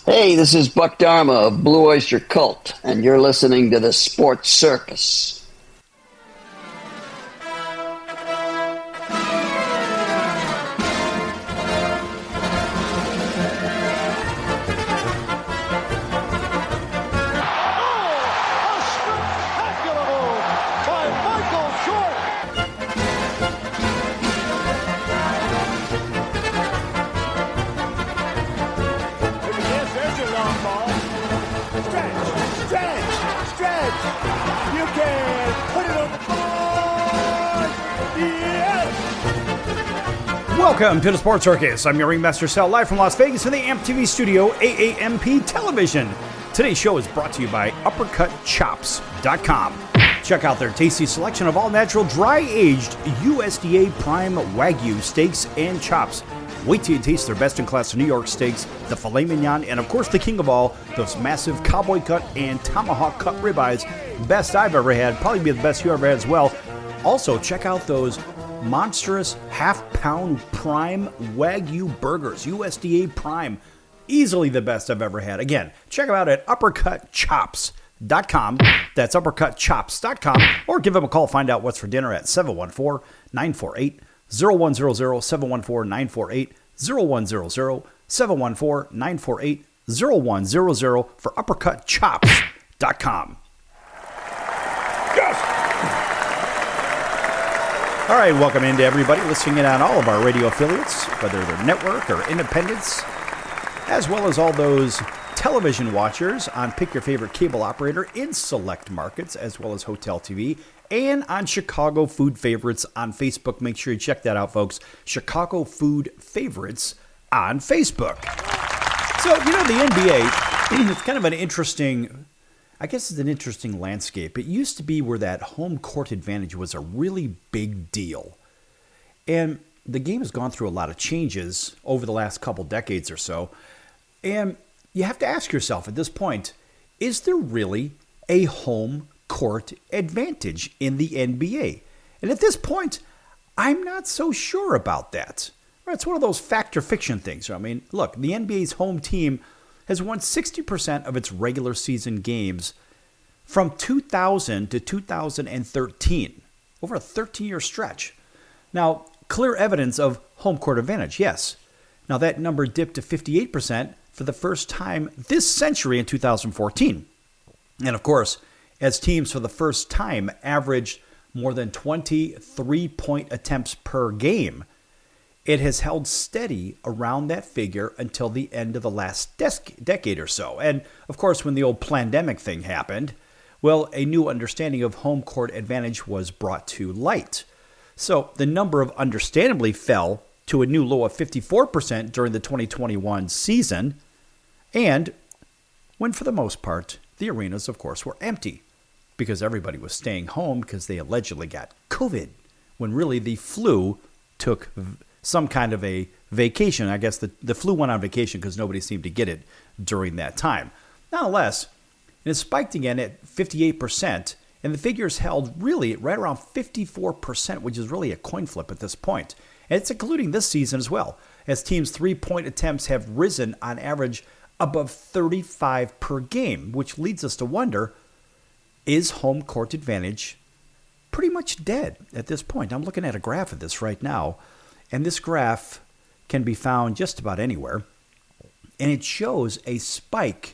Hey, this is Buck Dharma of Blue Oyster Cult, and you're listening to the Sports Circus. Welcome to the Sports Circus. I'm your Ringmaster Sal, live from Las Vegas in the AMP TV studio, AAMP Television. Today's show is brought to you by UppercutChops.com. Check out their tasty selection of all-natural, dry-aged USDA Prime Wagyu steaks and chops. Wait till you taste their best-in-class New York steaks, the filet mignon, and of course the king of all, those massive cowboy cut and tomahawk cut ribeyes. Best I've ever had, probably be the best you ever had as well. Also, check out those monstrous half-pound prime Wagyu burgers, USDA Prime. Easily the best I've ever had. Again, check them out at UppercutChops.com. That's UppercutChops.com. Or give them a call, find out what's for dinner at 714-948-0100, 714-948-0100, 714-948-0100 for UppercutChops.com. Yes! All right, welcome into everybody listening in on all of our radio affiliates, whether they're network or independents, as well as all those television watchers on Pick Your Favorite Cable Operator in select markets, as well as Hotel TV, and on Chicago Food Favorites on Facebook. Make sure you check that out, folks. Chicago Food Favorites on Facebook. So, you know, the NBA, it's kind of an interesting... I guess it's an interesting landscape. It used to be where that home court advantage was a really big deal. And the game has gone through a lot of changes over the last couple decades or so. And you have to ask yourself at this point, is there really a home court advantage in the NBA? And at this point, I'm not so sure about that. It's one of those fact or fiction things. I mean, look, the NBA's home team has won 60% of its regular season games from 2000 to 2013, over a 13-year stretch. Now, clear evidence of home court advantage, yes. Now, that number dipped to 58% for the first time this century in 2014. And of course, as teams for the first time averaged more than 23-point attempts per game, it has held steady around that figure until the end of the last decade or so. And, of course, when the old pandemic thing happened, well, a new understanding of home court advantage was brought to light. So the number of understandably fell to a new low of 54% during the 2021 season, and when, for the most part, the arenas, of course, were empty because everybody was staying home because they allegedly got COVID, when really the flu took some kind of a vacation. I guess the flu went on vacation because nobody seemed to get it during that time. Nonetheless, it spiked again at 58%, and the figures held really right around 54%, which is really a coin flip at this point. And it's including this season as well, as teams' three-point attempts have risen on average above 35 per game, which leads us to wonder, is home court advantage pretty much dead at this point? I'm looking at a graph of this right now. And this graph can be found just about anywhere. And it shows a spike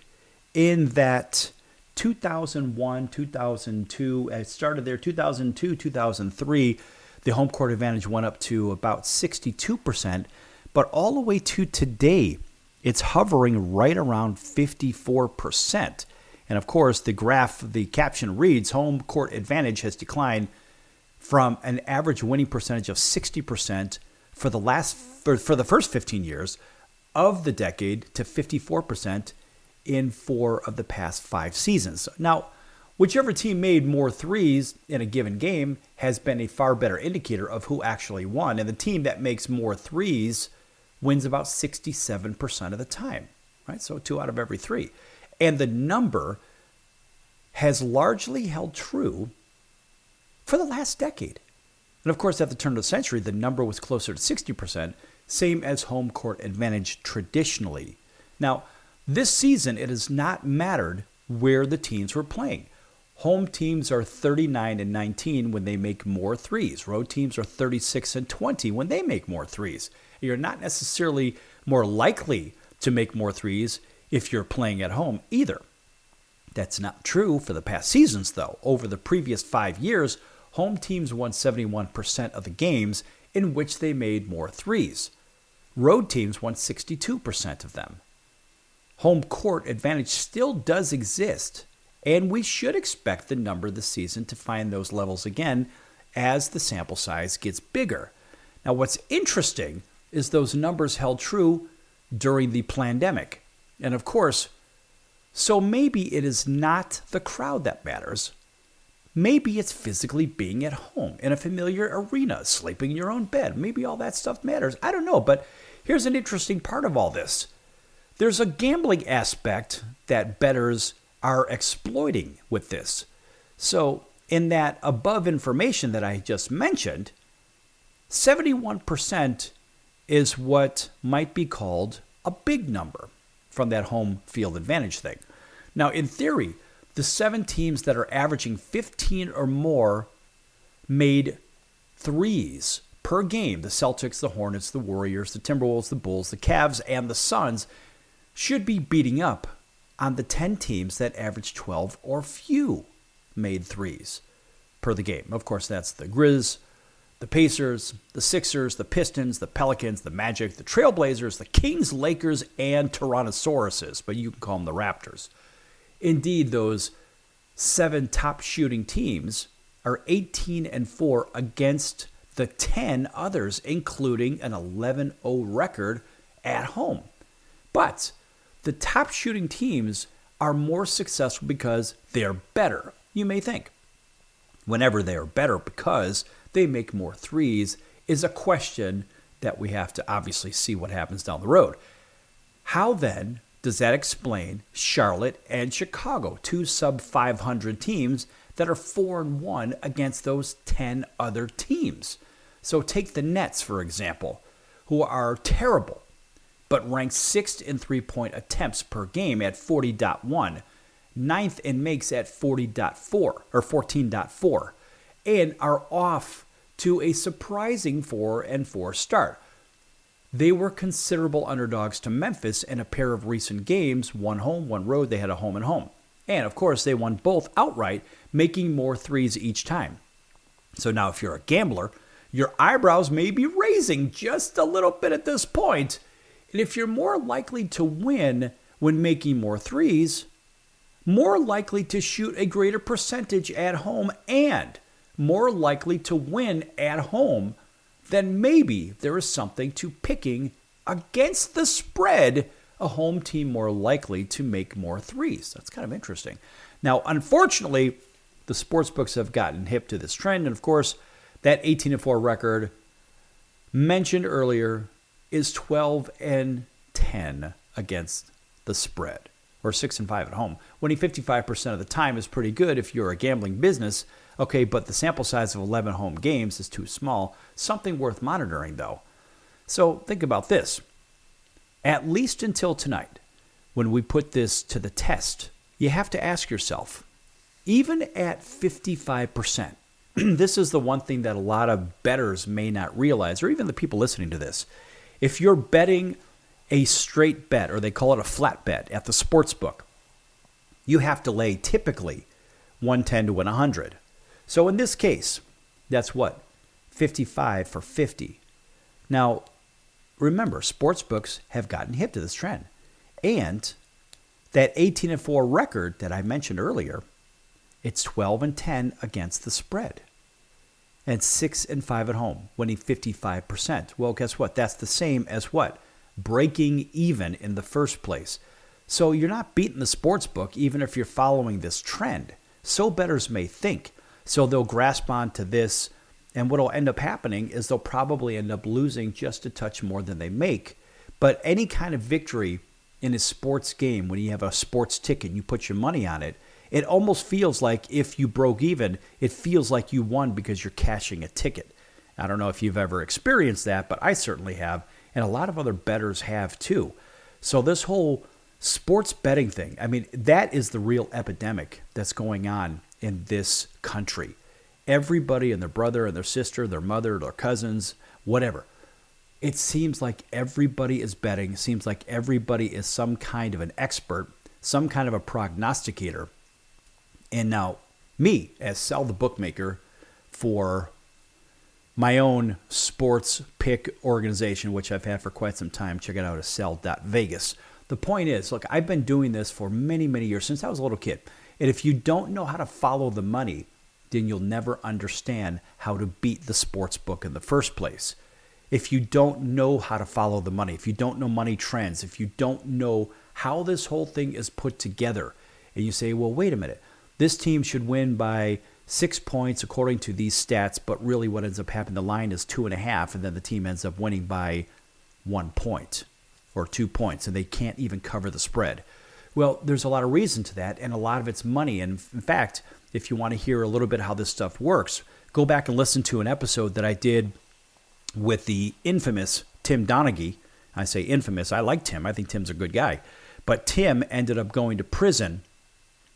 in that 2001, 2002. It started there, 2002, 2003. The home court advantage went up to about 62%. But all the way to today, it's hovering right around 54%. And of course, the graph, the caption reads, home court advantage has declined from an average winning percentage of 60% for the first 15 years of the decade to 54% in 4 of the past 5 seasons. Now, whichever team made more threes in a given game has been a far better indicator of who actually won. And the team that makes more threes wins about 67% of the time, right? So 2 out of every 3. And the number has largely held true for the last decade. And of course, at the turn of the century, the number was closer to 60%, same as home court advantage traditionally. Now, This season, it has not mattered where the teams were playing. Home teams are 39-19 when they make more threes. Road teams are 36-20 when they make more threes. You're not necessarily more likely to make more threes if you're playing at home either. That's not true for the past seasons, though. Over the previous 5 years, home teams won 71% of the games in which they made more threes. Road teams won 62% of them. Home court advantage still does exist, and we should expect the number this season to find those levels again as the sample size gets bigger. Now, what's interesting is those numbers held true during the pandemic. And of course, so maybe it is not the crowd that matters. Maybe it's physically being at home in a familiar arena, sleeping in your own bed. Maybe all that stuff matters. I don't know, but here's an interesting part of all this. There's a gambling aspect that bettors are exploiting with this. So in that above information that I just mentioned, 71% is what might be called a big number from that home field advantage thing. Now, in theory, the 7 teams that are averaging 15 or more made threes per game. The Celtics, the Hornets, the Warriors, the Timberwolves, the Bulls, the Cavs, and the Suns should be beating up on the 10 teams that average 12 or few made threes per the game. Of course, that's the Grizz, the Pacers, the Sixers, the Pistons, the Pelicans, the Magic, the Trailblazers, the Kings, Lakers, and Tyrannosauruses, but you can call them the Raptors. Indeed, those 7 top shooting teams are 18-4 against the 10 others, including an 11-0 record at home. But the top shooting teams are more successful because they're better, you may think. Whenever they are better because they make more threes is a question that we have to obviously see what happens down the road. How then does that explain Charlotte and Chicago, 2 sub-500 teams that are 4-1 against those 10 other teams? So take the Nets, for example, who are terrible, but ranked 6th in three-point attempts per game at 40.1, 9th in makes at 40.4 or 14.4, and are off to a surprising 4-4 start. They were considerable underdogs to Memphis in a pair of recent games, one home, one road. They had a home and home. And of course, they won both outright, making more threes each time. So now if you're a gambler, your eyebrows may be raising just a little bit at this point. And if you're more likely to win when making more threes, more likely to shoot a greater percentage at home, and more likely to win at home, then maybe there is something to picking against the spread, a home team more likely to make more threes. That's kind of interesting. Now, unfortunately, the sports books have gotten hip to this trend, and of course, that 18-4 record mentioned earlier is 12-10 against the spread, or 6-5 at home. Winning 55% of the time is pretty good if you're a gambling business. Okay, but the sample size of 11 home games is too small. Something worth monitoring, though. So think about this. At least until tonight, when we put this to the test, you have to ask yourself, even at 55%, this is the one thing that a lot of bettors may not realize, or even the people listening to this. If you're betting a straight bet, or they call it a flat bet at the sports book, you have to lay typically 110 to win 100. So in this case, that's what? 55 for 50. Now, remember, sports books have gotten hip to this trend. And that 18-4 record that I mentioned earlier, it's 12-10 against the spread. And 6-5 at home, winning 55%. Well, guess what? That's the same as what? Breaking even in the first place. So you're not beating the sports book even if you're following this trend. So bettors may think. So they'll grasp onto this, and what will end up happening is they'll probably end up losing just a touch more than they make. But any kind of victory in a sports game, when you have a sports ticket and you put your money on it, it almost feels like if you broke even, it feels like you won because you're cashing a ticket. I don't know if you've ever experienced that, but I certainly have, and a lot of other bettors have too. So this whole sports betting thing, I mean, that is the real epidemic that's going on in this country. Everybody and their brother and their sister, their mother, their cousins, whatever. It seems like everybody is betting. It seems like everybody is some kind of an expert, some kind of a prognosticator. And now, me, as Sal the bookmaker for my own sports pick organization, which I've had for quite some time, check it out at sal.vegas. The point is, look, I've been doing this for many, many years, since I was a little kid. And if you don't know how to follow the money, then you'll never understand how to beat the sports book in the first place. If you don't know how to follow the money, if you don't know money trends, if you don't know how this whole thing is put together, and you say, well, wait a minute, this team should win by 6 points according to these stats, but really what ends up happening, the line is 2.5, and then the team ends up winning by 1 point or 2 points, and they can't even cover the spread. Well, there's a lot of reason to that, and a lot of it's money. And in fact, if you want to hear a little bit how this stuff works, go back and listen to an episode that I did with the infamous Tim Donaghy. I say infamous. I like Tim. I think Tim's a good guy. But Tim ended up going to prison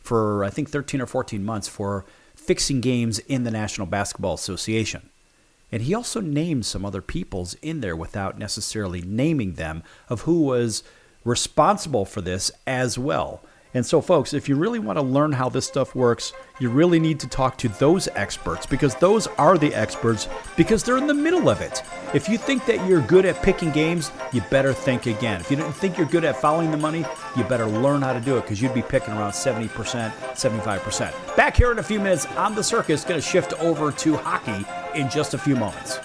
for, I think, 13 or 14 months for fixing games in the National Basketball Association. And he also named some other peoples in there without necessarily naming them of who was responsible for this as well. And so, folks, if you really want to learn how this stuff works, you really need to talk to those experts, because those are the experts, because they're in the middle of it. If you think that you're good at picking games, you better think again. If you don't think you're good at following the money, you better learn how to do it, because you'd be picking around 70%, 75%. Back here in a few minutes on The Circus, going to shift over to hockey in just a few moments.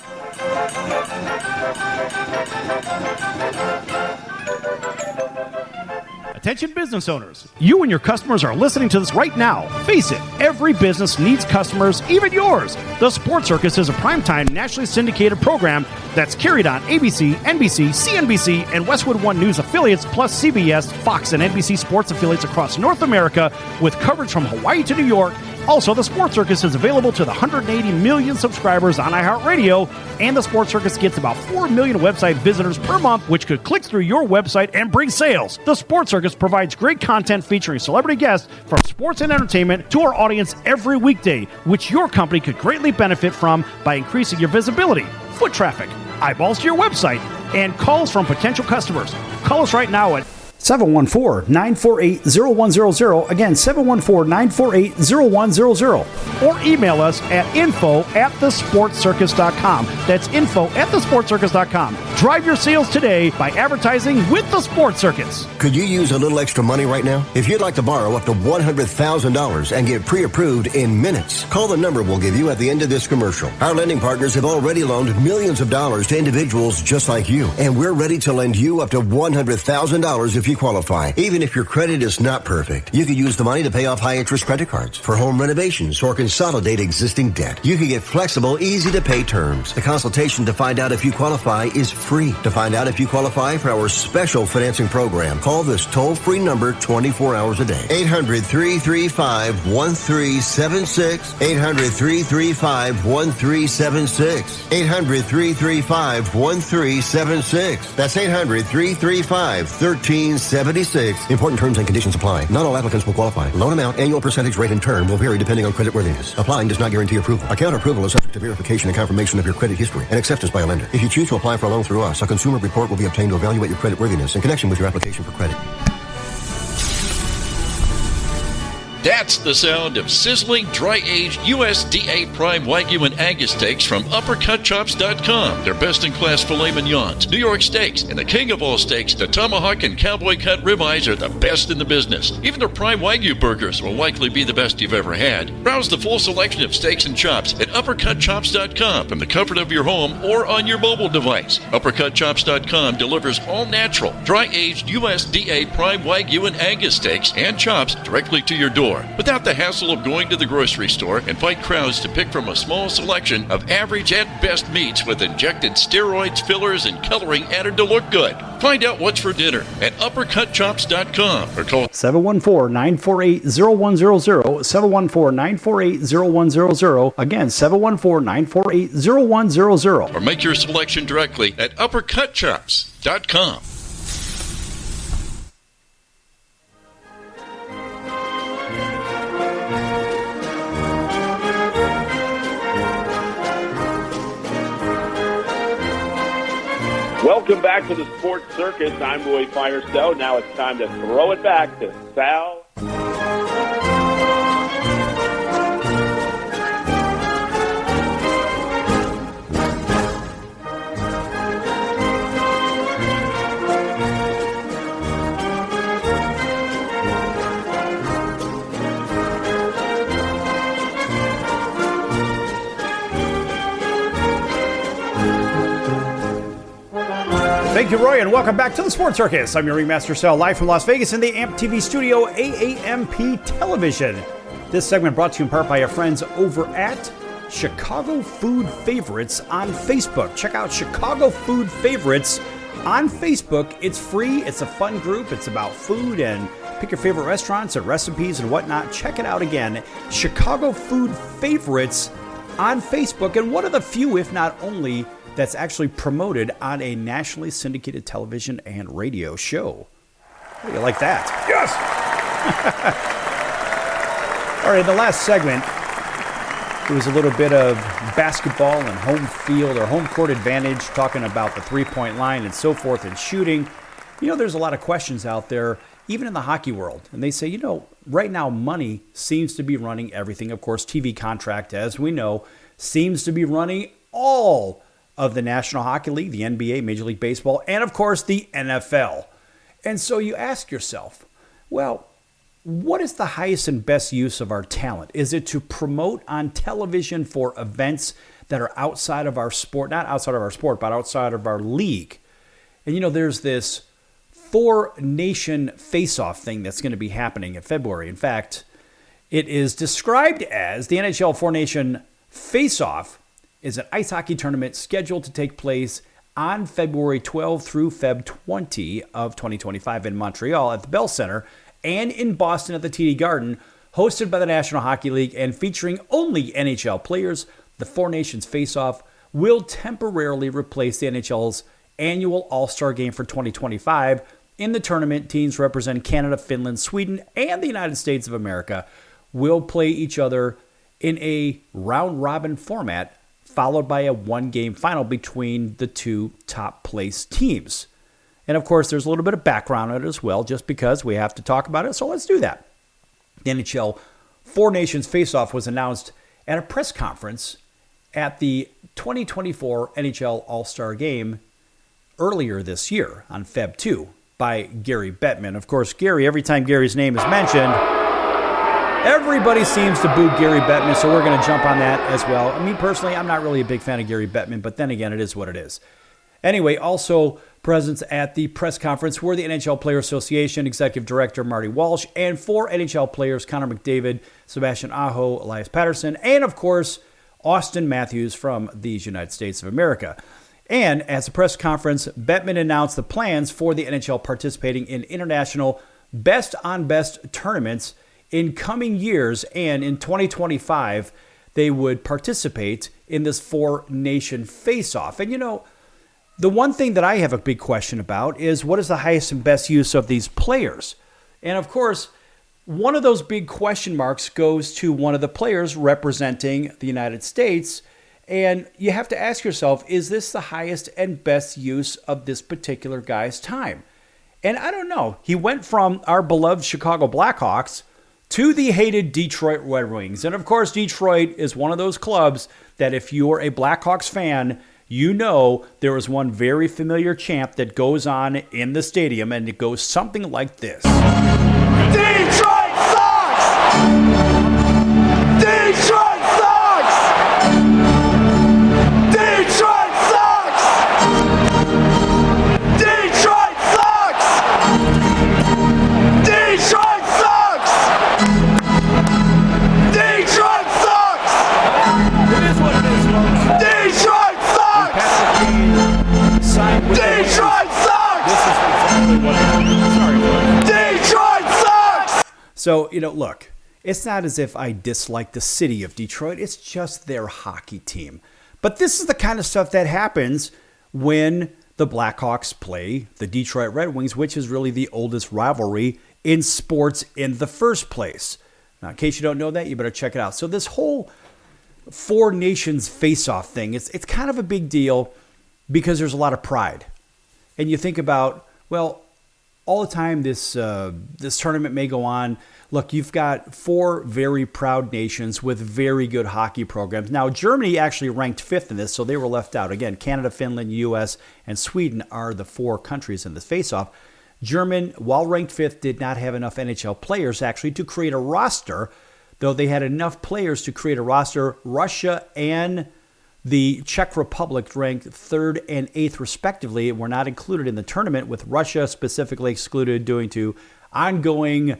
Attention business owners, you and your customers are listening to this right now. Face it, every business needs customers, even yours. The Sports Circus is a primetime nationally syndicated program that's carried on ABC, NBC, CNBC, and Westwood One News affiliates, plus CBS, Fox, and NBC sports affiliates across North America, with coverage from Hawaii to New York. Also, the Sports Circus is available to the 180 million subscribers on iHeartRadio, and the Sports Circus gets about 4 million website visitors per month, which could click through your website and bring sales. The Sports Circus provides great content featuring celebrity guests from sports and entertainment to our audience every weekday, which your company could greatly benefit from by increasing your visibility, foot traffic, eyeballs to your website, and calls from potential customers. Call us right now at 714-948-0100. Again, 714-948-0100. Or email us at info@thesportscircus.com. That's info@thesportscircus.com. Drive your sales today by advertising with the Sports Circus. Could you use a little extra money right now? If you'd like to borrow up to $100,000 and get pre-approved in minutes, call the number we'll give you at the end of this commercial. Our lending partners have already loaned millions of dollars to individuals just like you, and we're ready to lend you up to $100,000 if you qualify. Even if your credit is not perfect, you could use the money to pay off high-interest credit cards, for home renovations, or consolidate existing debt. You can get flexible, easy-to-pay terms. The consultation to find out if you qualify is free. To find out if you qualify for our special financing program, call this toll-free number 24 hours a day. 800-335-1376. 800-335-1376. 800-335-1376. That's 800-335-1376. Important terms and conditions apply. Not all applicants will qualify. Loan amount, annual percentage rate, and term will vary depending on creditworthiness. Applying does not guarantee approval. Account approval is subject to verification and confirmation of your credit history and acceptance by a lender. If you choose to apply for a loan through us, a consumer report will be obtained to evaluate your creditworthiness in connection with your application for credit. That's the sound of sizzling, dry-aged USDA Prime Wagyu and Angus steaks from UppercutChops.com. Their best-in-class filet mignons, New York steaks, and the king of all steaks, the tomahawk and cowboy cut ribeyes, are the best in the business. Even their Prime Wagyu burgers will likely be the best you've ever had. Browse the full selection of steaks and chops at UppercutChops.com from the comfort of your home or on your mobile device. UppercutChops.com delivers all-natural, dry-aged USDA Prime Wagyu and Angus steaks and chops directly to your door, without the hassle of going to the grocery store and fight crowds to pick from a small selection of average at best meats with injected steroids, fillers, and coloring added to look good. Find out what's for dinner at UppercutChops.com or call 714-948-0100. 714-948-0100. Again, 714-948-0100. or make your selection directly at UppercutChops.com. Welcome back to the Sports Circus. I'm Roy Firestone. Now it's time to throw it back to Sal. Thank you, Roy, and welcome back to the Sports Circus. I'm your Ringmaster Sal, live from Las Vegas in the AMP TV studio, AAMP Television. This segment brought to you in part by our friends over at Chicago Food Favorites on Facebook. Check out Chicago Food Favorites on Facebook. It's free. It's a fun group. It's about food and pick your favorite restaurants and recipes and whatnot. Check it out again. Chicago Food Favorites on Facebook, and one of the few, if not only, that's actually promoted on a nationally syndicated television and radio show. How do you like that? Yes! All right, in the last segment, it was a little bit of basketball and home field or home court advantage, talking about the three-point line and so forth and shooting. You know, there's a lot of questions out there, even in the hockey world. And they say, you know, right now money seems to be running everything. Of course, TV contract, as we know, seems to be running all of the National Hockey League, the NBA, Major League Baseball, and of course the NFL. And so you ask yourself, well, what is the highest and best use of our talent? Is it to promote on television for events that are outside of our sport, not outside of our sport, but outside of our league? And you know, there's this four-nation face-off thing that's going to be happening in February. In fact, it is described as the NHL four-nation face-off is an ice hockey tournament scheduled to take place on February 12 through Feb 20 of 2025 in Montreal at the Bell Center and in Boston at the TD Garden, hosted by the National Hockey League and featuring only NHL players. The Four Nations Face-Off will temporarily replace the NHL's annual All-Star Game for 2025. In the tournament, teams representing Canada, Finland, Sweden, and the United States of America will play each other in a round-robin format, followed by a one-game final between the two top-placed teams. And, of course, there's a little bit of background on it as well, just because we have to talk about it, so let's do that. The NHL Four Nations Face-Off was announced at a press conference at the 2024 NHL All-Star Game earlier this year on Feb 2 by Gary Bettman. Of course, Gary, every time Gary's name is mentioned, everybody seems to boo Gary Bettman, so we're going to jump on that as well. I mean, personally, I'm not really a big fan of Gary Bettman, but then again, it is what it is. Anyway, also present at the press conference were the NHL Player Association Executive Director Marty Walsh and four NHL players, Connor McDavid, Sebastian Aho, Elias Patterson, and of course, Austin Matthews from the United States of America. And at the press conference, Bettman announced the plans for the NHL participating in international best-on-best tournaments in coming years, and in 2025, they would participate in this four-nation face-off. And you know, the one thing that I have a big question about is what is the highest and best use of these players? And of course, one of those big question marks goes to one of the players representing the United States, and you have to ask yourself, is this the highest and best use of this particular guy's time? And I don't know. He went from our beloved Chicago Blackhawks to the hated Detroit Red Wings. And of course, Detroit is one of those clubs that if you're a Blackhawks fan, you know there is one very familiar chant that goes on in the stadium, and it goes something like this. Detroit sucks! Detroit sucks! Detroit sucks! Detroit sucks! Detroit sucks! Detroit sucks! It is what it is, folks. Detroit sucks! Patrick Kane signed with the Wings. Detroit sucks! This is exactly what happened. Sorry, folks. Detroit sucks! So, you know, look, it's not as if I dislike the city of Detroit. It's just their hockey team. But this is the kind of stuff that happens when the Blackhawks play the Detroit Red Wings, which is really the oldest rivalry in sports in the first place. Now, in case you don't know that, you better check it out. So this whole Four Nations face-off thing, it's kind of a big deal because there's a lot of pride. and you think about, well, all the time this tournament may go on. Look, you've got 4 very proud nations with very good hockey programs. Now, Germany actually ranked 5th in this, so they were left out. Again, Canada, Finland, U.S., and Sweden are the 4 countries in this face-off. German, while ranked 5th, did not have enough NHL players actually to create a roster, though they had enough players to create a roster. Russia and the Czech Republic ranked 3rd and 8th respectively and were not included in the tournament, with Russia specifically excluded due to ongoing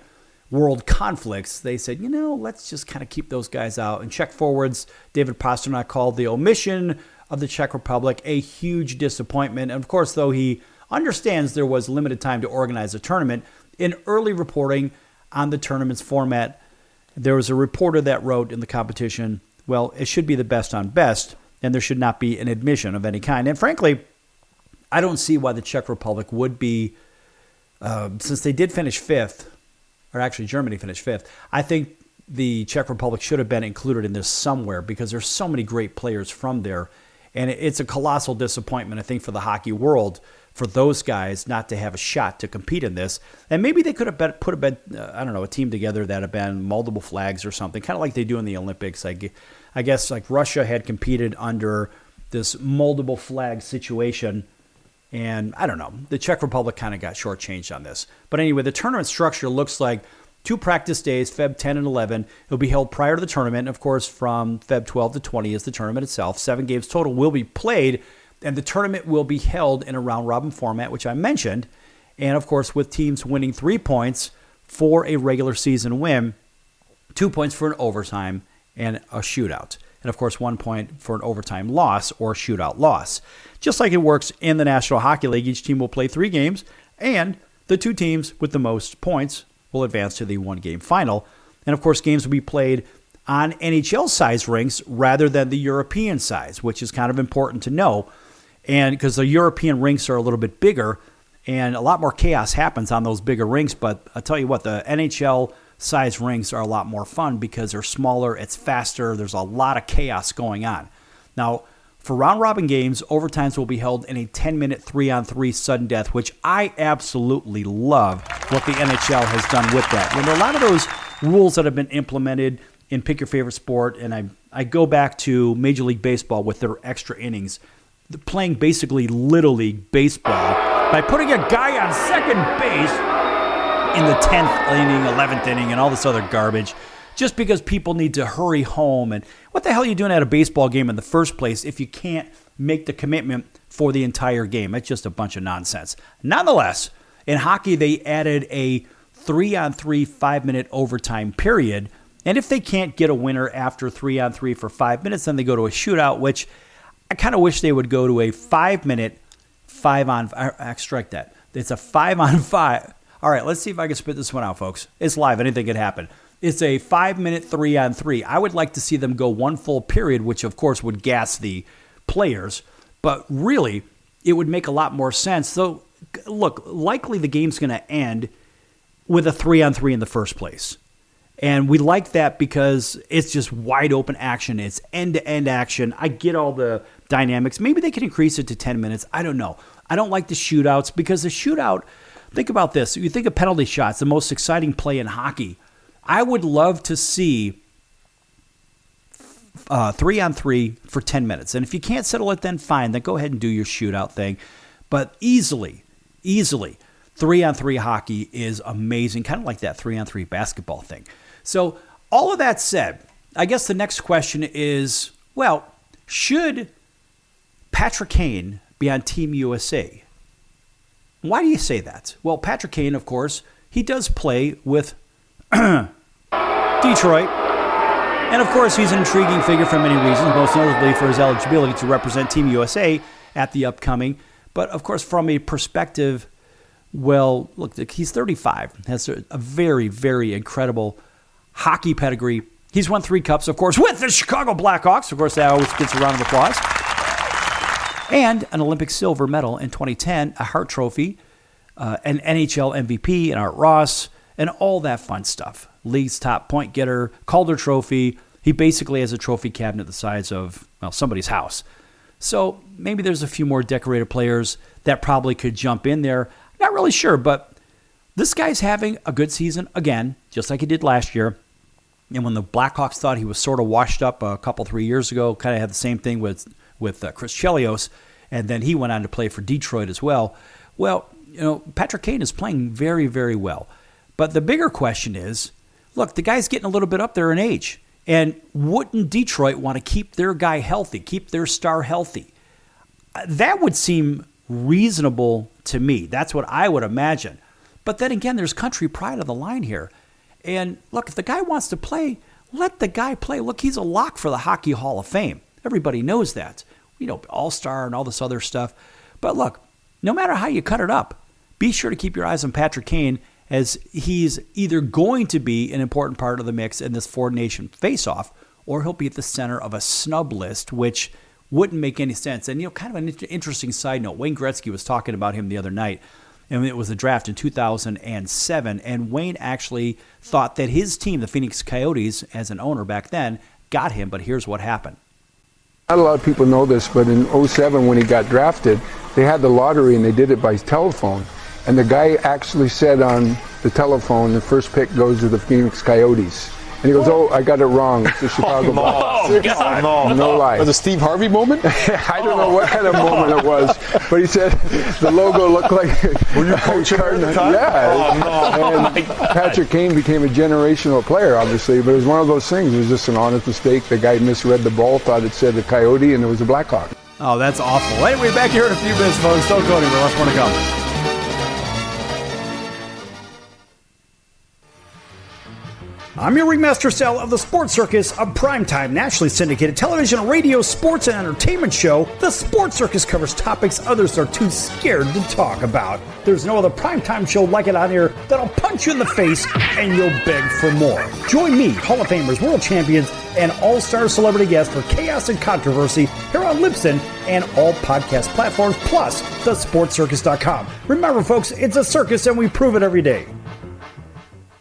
world conflicts. They said, let's just kind of keep those guys out. And Czech forwards David Pastrnak called the omission of the Czech Republic a huge disappointment. And of course, though he understands there was limited time to organize a tournament, in early reporting on the tournament's format, there was a reporter that wrote in the competition, well, it should be the best on best, and there should not be an admission of any kind. And frankly, I don't see why the Czech Republic would be, since they did finish 5th, or actually Germany finished 5th, I think the Czech Republic should have been included in this somewhere because there's so many great players from there. And it's a colossal disappointment, I think, for the hockey world, for those guys not to have a shot to compete in this. And maybe they could have put a team together that had been multiple flags or something, kind of like they do in the Olympics. I guess like Russia had competed under this multiple flag situation. And I don't know, the Czech Republic kind of got shortchanged on this. But anyway, the tournament structure looks like 2 practice days, Feb 10 and 11. It'll be held prior to the tournament. Of course, from Feb 12 to 20 is the tournament itself. 7 games total will be played, and the tournament will be held in a round-robin format, which I mentioned. And, of course, with teams winning 3 points for a regular season win, 2 points for an overtime and a shootout. And, of course, 1 point for an overtime loss or shootout loss. Just like it works in the National Hockey League, each team will play 3 games, and the 2 teams with the most points will advance to the 1-game final. And, of course, games will be played on NHL-size rinks rather than the European size, which is kind of important to know. And because the European rinks are a little bit bigger, and a lot more chaos happens on those bigger rinks. But I'll tell you what, the NHL-size rinks are a lot more fun because they're smaller, it's faster, there's a lot of chaos going on. Now, for round-robin games, overtimes will be held in a 10-minute 3-on-3 sudden death, which I absolutely love what the NHL has done with that. There are a lot of those rules that have been implemented in Pick Your Favorite Sport, and I go back to Major League Baseball with their extra innings, playing basically Little League Baseball by putting a guy on second base in the 10th inning, 11th inning, and all this other garbage, just because people need to hurry home. And what the hell are you doing at a baseball game in the first place if you can't make the commitment for the entire game? It's just a bunch of nonsense. Nonetheless, in hockey, they added a 3-on-3 5-minute overtime period. And if they can't get a winner after 3-on-3 for 5 minutes, then they go to a shootout, which I kind of wish they would go to a 5-minute 5-on-5. Strike that. It's a 5-on-5. All right, let's see if I can spit this one out, folks. It's live. Anything could happen. It's a 5-minute 3-on-3. I would like to see them go one full period, which of course would gas the players. But really, it would make a lot more sense. So, look, likely the game's going to end with a 3-on-3 in the first place. And we like that because it's just wide open action. It's end-to-end action. I get all the dynamics. Maybe they can increase it to 10 minutes. I don't know. I don't like the shootouts because the shootout, think about this. You think of penalty shots, the most exciting play in hockey. I would love to see 3-on-3 for 10 minutes. And if you can't settle it, then fine. Then go ahead and do your shootout thing. But easily, 3-on-3 hockey is amazing, kind of like that 3-on-3 basketball thing. So all of that said, I guess the next question is, well, should Patrick Kane be on Team USA? Why do you say that? Well, Patrick Kane, of course, he does play with Detroit. And, of course, he's an intriguing figure for many reasons, most notably for his eligibility to represent Team USA at the upcoming. But, of course, from a perspective, well, look, he's 35, has a very, very incredible hockey pedigree. He's won 3 cups, of course, with the Chicago Blackhawks. Of course, that always gets a round of applause. And an Olympic silver medal in 2010, a Hart Trophy, an NHL MVP, and Art Ross, and all that fun stuff. League's top point getter, Calder Trophy. He basically has a trophy cabinet the size of, well, somebody's house. So maybe there's a few more decorated players that probably could jump in there. Not really sure, but this guy's having a good season again, just like he did last year. And when the Blackhawks thought he was sort of washed up a couple, 3 years ago, kind of had the same thing with Chris Chelios, and then he went on to play for Detroit as well. Well, Patrick Kane is playing very, very well. But the bigger question is, look, the guy's getting a little bit up there in age. And wouldn't Detroit want to keep their guy healthy, keep their star healthy? That would seem reasonable to me. That's what I would imagine. But then again, there's country pride on the line here. And look, if the guy wants to play, let the guy play. Look, he's a lock for the Hockey Hall of Fame. Everybody knows that. All-star and all this other stuff. But look, no matter how you cut it up, be sure to keep your eyes on Patrick Kane, as he's either going to be an important part of the mix in this four-nation face-off, or he'll be at the center of a snub list, which wouldn't make any sense. And, kind of an interesting side note, Wayne Gretzky was talking about him the other night, and it was a draft in 2007, and Wayne actually thought that his team, the Phoenix Coyotes, as an owner back then, got him, but here's what happened. Not a lot of people know this, but in 2007 when he got drafted, they had the lottery and they did it by telephone. And the guy actually said on the telephone, the first pick goes to the Phoenix Coyotes. And he goes, I got it wrong. It's the Chicago Blackhawks. No lie. Was it a Steve Harvey moment? I don't know what kind of moment it was, but he said the logo looked like Were you coaching at the time? Yeah. And Patrick Kane became a generational player, obviously, but it was one of those things. It was just an honest mistake. The guy misread the ball, thought it said a Coyote, and it was a Blackhawk. Oh, that's awful. Anyway, back here in a few minutes, folks. Don't go anywhere. Lots more to come. I'm your Ringmaster Sal of the Sports Circus, a primetime, nationally syndicated television, radio, sports, and entertainment show. The Sports Circus covers topics others are too scared to talk about. There's no other primetime show like it on here that'll punch you in the face and you'll beg for more. Join me, Hall of Famers, world champions, and all-star celebrity guests for chaos and controversy here on Libsyn and all podcast platforms, plus thesportscircus.com. Remember, folks, it's a circus and we prove it every day.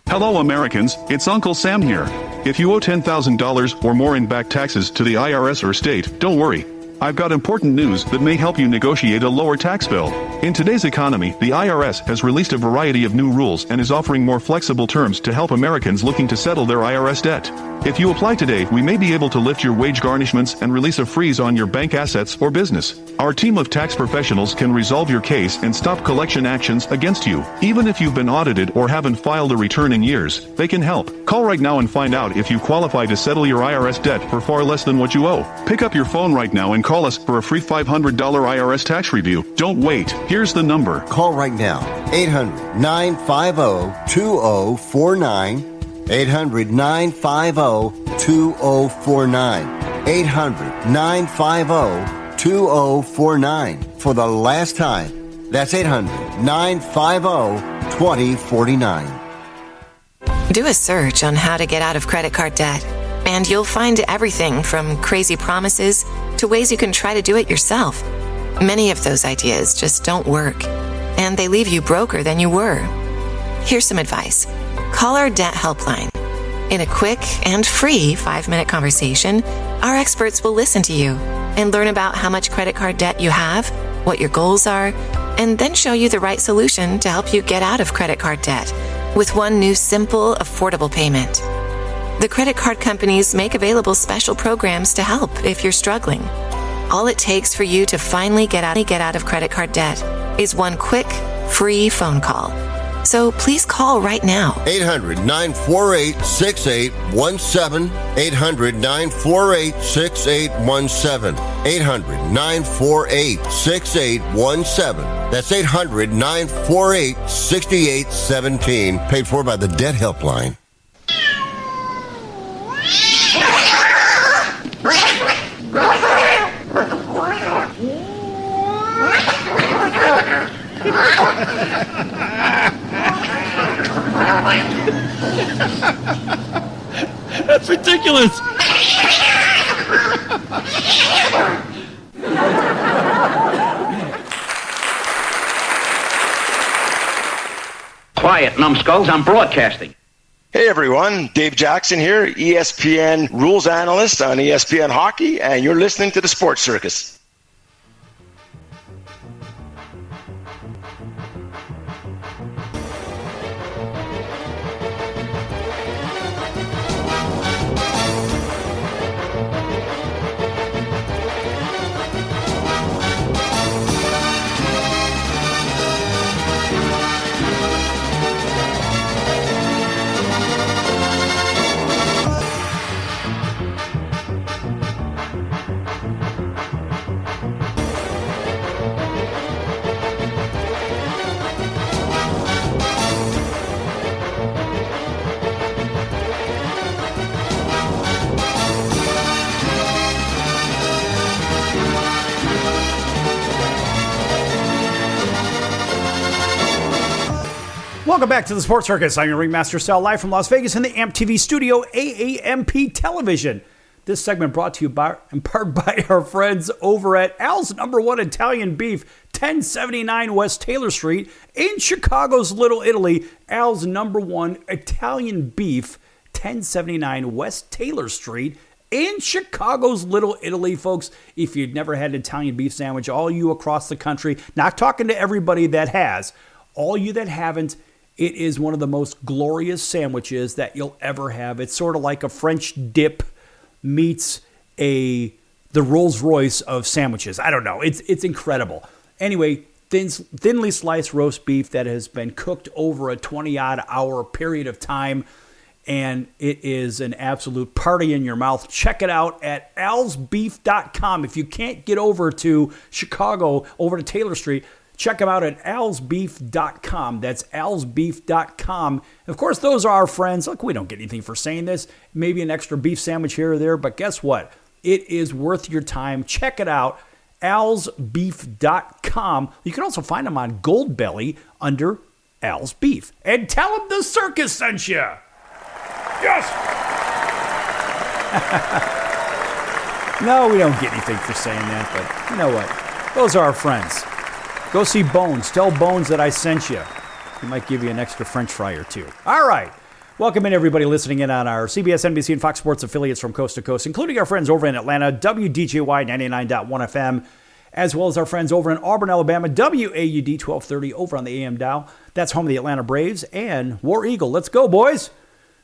Hello Americans, it's Uncle Sam here. If you owe $10,000 or more in back taxes to the IRS or state, don't worry. I've got important news that may help you negotiate a lower tax bill. In today's economy, the IRS has released a variety of new rules and is offering more flexible terms to help Americans looking to settle their IRS debt. If you apply today, we may be able to lift your wage garnishments and release a freeze on your bank assets or business. Our team of tax professionals can resolve your case and stop collection actions against you. Even if you've been audited or haven't filed a return in years, they can help. Call right now and find out if you qualify to settle your IRS debt for far less than what you owe. Pick up your phone right now and call us for a free $500 IRS tax review. Don't wait. Here's the number. Call right now. 800-950-2049. 800-950-2049. 800-950-2049. For the last time, that's 800-950-2049. Do a search on how to get out of credit card debt, and you'll find everything from crazy promises to ways you can try to do it yourself. Many of those ideas just don't work, and they leave you broker than you were. Here's some advice. Call our debt helpline. In a quick and free 5-minute conversation, our experts will listen to you and learn about how much credit card debt you have, what your goals are, and then show you the right solution to help you get out of credit card debt with one new simple, affordable payment. The credit card companies make available special programs to help if you're struggling. All it takes for you to finally get out of credit card debt is one quick, free phone call. So please call right now. 800-948-6817. 800-948-6817. 800-948-6817. That's 800-948-6817. Paid for by the Debt Helpline. That's ridiculous. Quiet, numbskulls, I'm broadcasting. Hey everyone, Dave Jackson here, ESPN rules analyst on ESPN Hockey, and you're listening to the Sports Circus. Welcome back to the Sports Circus. I'm your Ringmaster Sal, live from Las Vegas in the AMP TV studio, AAMP Television. This segment brought to you in part by our friends over at Al's #1 Italian Beef, 1079 West Taylor Street in Chicago's Little Italy. Al's #1 Italian Beef, 1079 West Taylor Street in Chicago's Little Italy, folks. If you've never had an Italian beef sandwich, all you across the country, not talking to everybody that has, all you that haven't, it is one of the most glorious sandwiches that you'll ever have. It's sort of like a French dip meets the Rolls Royce of sandwiches. I don't know. It's incredible. Anyway, thinly sliced roast beef that has been cooked over a 20-odd hour period of time, and it is an absolute party in your mouth. Check it out at alsbeef.com. If you can't get over to Chicago, over to Taylor Street, check them out at alsbeef.com. That's alsbeef.com. Of course, those are our friends. Look, we don't get anything for saying this. Maybe an extra beef sandwich here or there, but guess what? It is worth your time. Check it out, alsbeef.com. You can also find them on Goldbelly under Al's Beef. And tell them the circus sent you. Yes! No, we don't get anything for saying that, but you know what? Those are our friends. Go see Bones. Tell Bones that I sent you. He might give you an extra French fry or two. All right. Welcome in, everybody listening in on our CBS, NBC, and Fox Sports affiliates from coast to coast, including our friends over in Atlanta, WDJY 99.1 FM, as well as our friends over in Auburn, Alabama, WAUD 1230 over on the AM dial. That's home of the Atlanta Braves and War Eagle. Let's go, boys.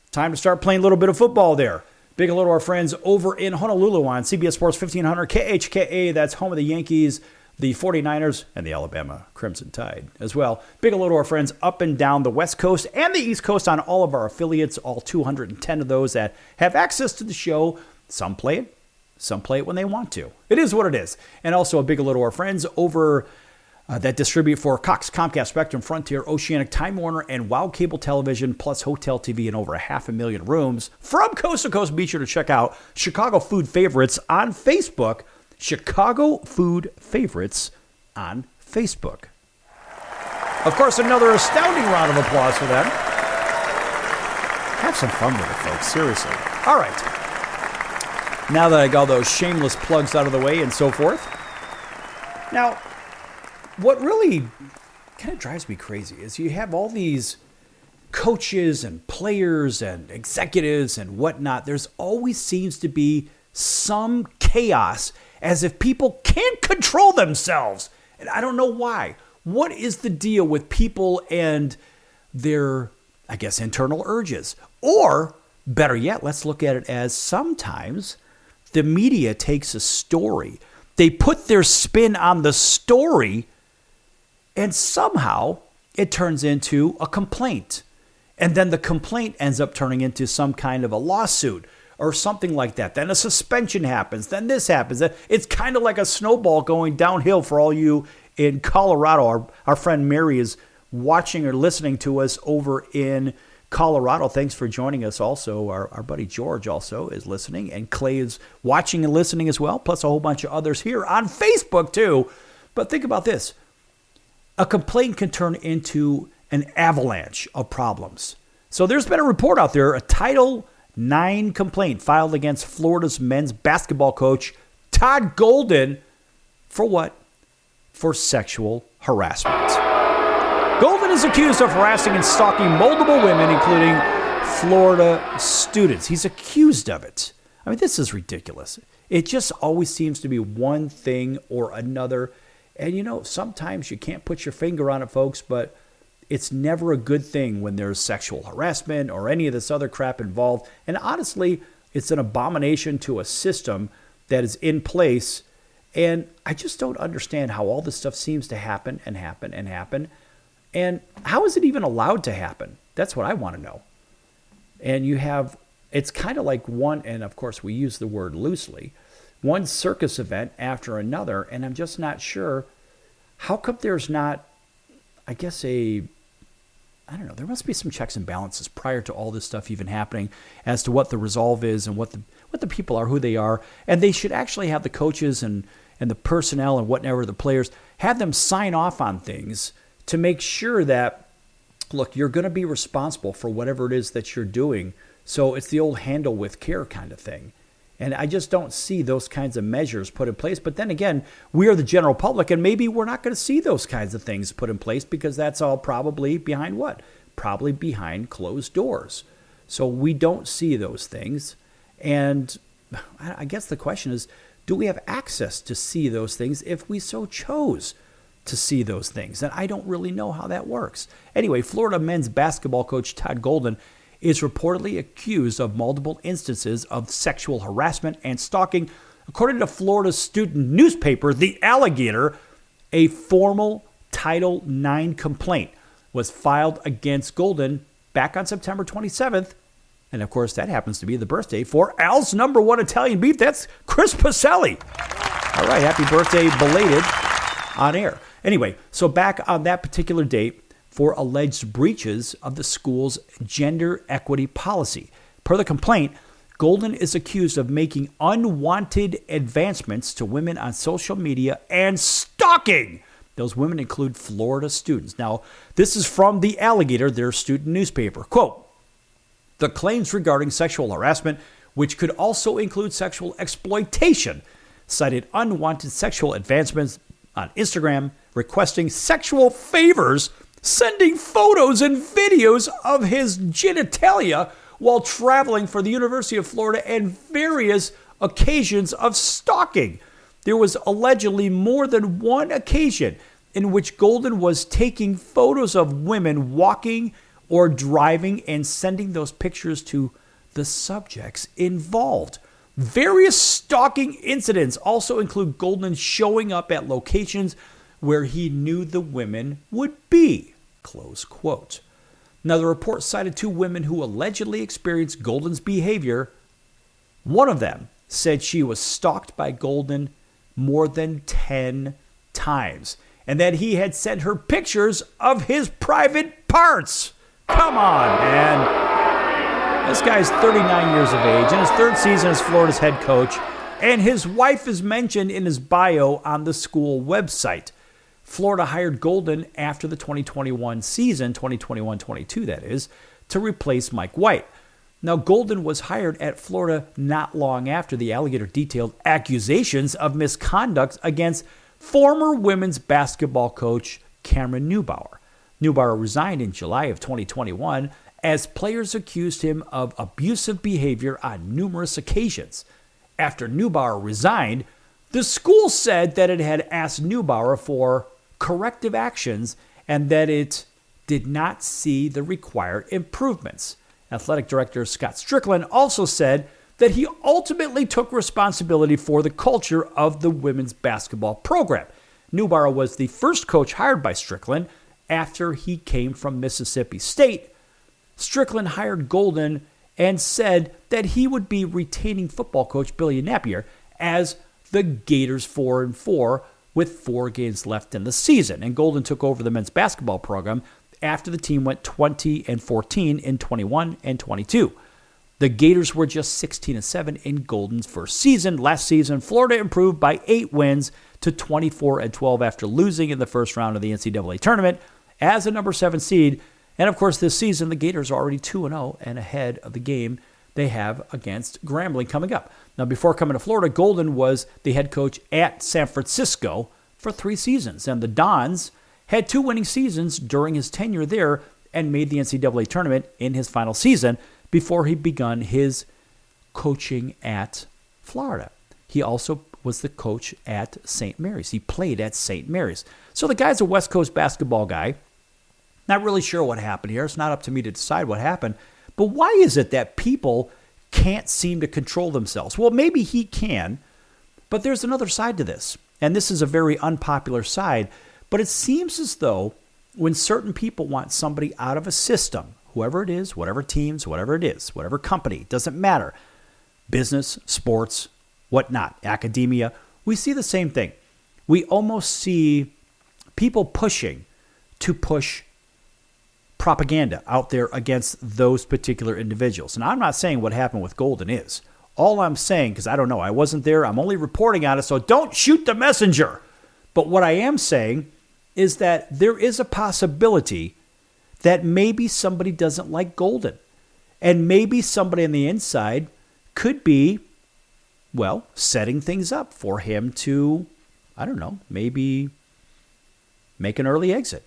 Time to start playing a little bit of football there. Big hello to our friends over in Honolulu on CBS Sports 1500 KHKA. That's home of the Yankees, the 49ers, and the Alabama Crimson Tide as well. Big hello to our friends up and down the West Coast and the East Coast on all of our affiliates, all 210 of those that have access to the show. Some play it when they want to. It is what it is. And also a big hello to our friends over that distribute for Cox, Comcast, Spectrum, Frontier, Oceanic, Time Warner, and Wow Cable Television, plus Hotel TV in over 500,000 rooms. From coast to coast, be sure to check out Chicago Food Favorites on Facebook. Chicago Food Favorites on Facebook. Of course, another astounding round of applause for them. Have some fun with it, folks. Seriously. All right. Now that I got all those shameless plugs out of the way and so forth. Now, what really kind of drives me crazy is you have all these coaches and players and executives and whatnot. There's always seems to be some chaos, as if people can't control themselves. And I don't know why. What is the deal with people and their, I guess, internal urges? Or, better yet, let's look at it as sometimes the media takes a story. They put their spin on the story, and somehow it turns into a complaint. And then the complaint ends up turning into some kind of a lawsuit or something like that. Then a suspension happens. Then this happens. It's kind of like a snowball going downhill for all you in Colorado. Our friend Mary is watching or listening to us over in Colorado. Thanks for joining us also. Our buddy George also is listening, and Clay is watching and listening as well, plus a whole bunch of others here on Facebook too. But think about this. A complaint can turn into an avalanche of problems. So there's been a report out there, a Title IX complaint filed against Florida's men's basketball coach, Todd Golden, for what? For sexual harassment. Golden is accused of harassing and stalking multiple women, including Florida students. He's accused of it. I mean, this is ridiculous. It just always seems to be one thing or another. And, you know, sometimes you can't put your finger on it, folks, but it's never a good thing when there's sexual harassment or any of this other crap involved. And honestly, it's an abomination to a system that is in place. And I just don't understand how all this stuff seems to happen and happen and happen. And how is it even allowed to happen? That's what I want to know. And you have, it's kind of like one, and of course we use the word loosely, one circus event after another. And I'm just not sure, how come there's not, I guess, I don't know, there must be some checks and balances prior to all this stuff even happening as to what the resolve is and what the people are, who they are. And they should actually have the coaches and the personnel and whatever, the players, have them sign off on things to make sure that look, you're going to be responsible for whatever it is that you're doing. So it's the old handle with care kind of thing. And I just don't see those kinds of measures put in place. But then again, we are the general public, and maybe we're not going to see those kinds of things put in place because that's all probably behind what? Probably behind closed doors. So we don't see those things. And I guess the question is, do we have access to see those things if we so chose to see those things? And I don't really know how that works. Anyway, Florida men's basketball coach Todd Golden is reportedly accused of multiple instances of sexual harassment and stalking. According to Florida's student newspaper, The Alligator, a formal Title IX complaint was filed against Golden back on September 27th. And of course, that happens to be the birthday for Al's number one Italian beef. That's Chris Pacelli. All right, happy birthday belated on air. Anyway, so back on that particular date, for alleged breaches of the school's gender equity policy. Per the complaint, Golden is accused of making unwanted advancements to women on social media and stalking. Those women include Florida students. Now, this is from The Alligator, their student newspaper. Quote, the claims regarding sexual harassment, which could also include sexual exploitation, cited unwanted sexual advancements on Instagram, requesting sexual favors, sending photos and videos of his genitalia while traveling for the University of Florida, and various occasions of stalking. There was allegedly more than one occasion in which Golden was taking photos of women walking or driving and sending those pictures to the subjects involved. Various stalking incidents also include Golden showing up at locations where he knew the women would be. Close quote. Now, the report cited two women who allegedly experienced Golden's behavior. One of them said she was stalked by Golden more than 10 times and that he had sent her pictures of his private parts. Come on, man. This guy's 39 years of age, in his third season as Florida's head coach, and his wife is mentioned in his bio on the school website. Florida hired Golden after the 2021 season, 2021-22 that is, to replace Mike White. Now, Golden was hired at Florida not long after The Alligator detailed accusations of misconduct against former women's basketball coach Cameron Neubauer. Neubauer resigned in July of 2021 as players accused him of abusive behavior on numerous occasions. After Neubauer resigned, the school said that it had asked Neubauer for corrective actions and that it did not see the required improvements. Athletic director Scott Strickland also said that he ultimately took responsibility for the culture of the women's basketball program. Neubauer was the first coach hired by Strickland after he came from Mississippi State. Strickland hired Golden and said that he would be retaining football coach Billy Napier as the Gators 4-4 with 4 games left in the season. And Golden took over the men's basketball program after the team went 20-14 in 21 and 22. The Gators were just 16-7 in Golden's first season. Last season, Florida improved by 8 wins to 24-12 after losing in the first round of the NCAA tournament as a number 7 seed. And of course, this season, the Gators are already 2-0 and ahead of the game they have against Grambling coming up. Now, before coming to Florida, Golden was the head coach at San Francisco for 3 seasons. And the Dons had 2 winning seasons during his tenure there and made the NCAA tournament in his final season before he begun his coaching at Florida. He also was the coach at St. Mary's. He played at St. Mary's. So the guy's a West Coast basketball guy. Not really sure what happened here. It's not up to me to decide what happened. But why is it that people can't seem to control themselves? Well, maybe he can, but there's another side to this. And this is a very unpopular side. But it seems as though when certain people want somebody out of a system, whoever it is, whatever teams, whatever it is, whatever company, doesn't matter, business, sports, whatnot, academia, we see the same thing. We almost see people pushing to push propaganda out there against those particular individuals. And I'm not saying what happened with Golden is. All I'm saying, because I don't know, I wasn't there, I'm only reporting on it, so don't shoot the messenger. But what I am saying is that there is a possibility that maybe somebody doesn't like Golden. And maybe somebody on the inside could be, well, setting things up for him to, I don't know, maybe make an early exit.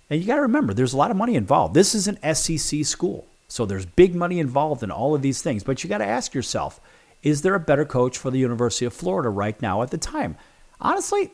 And you got to remember, there's a lot of money involved. This is an SEC school, so there's big money involved in all of these things. But you got to ask yourself, is there a better coach for the University of Florida right now at the time? Honestly,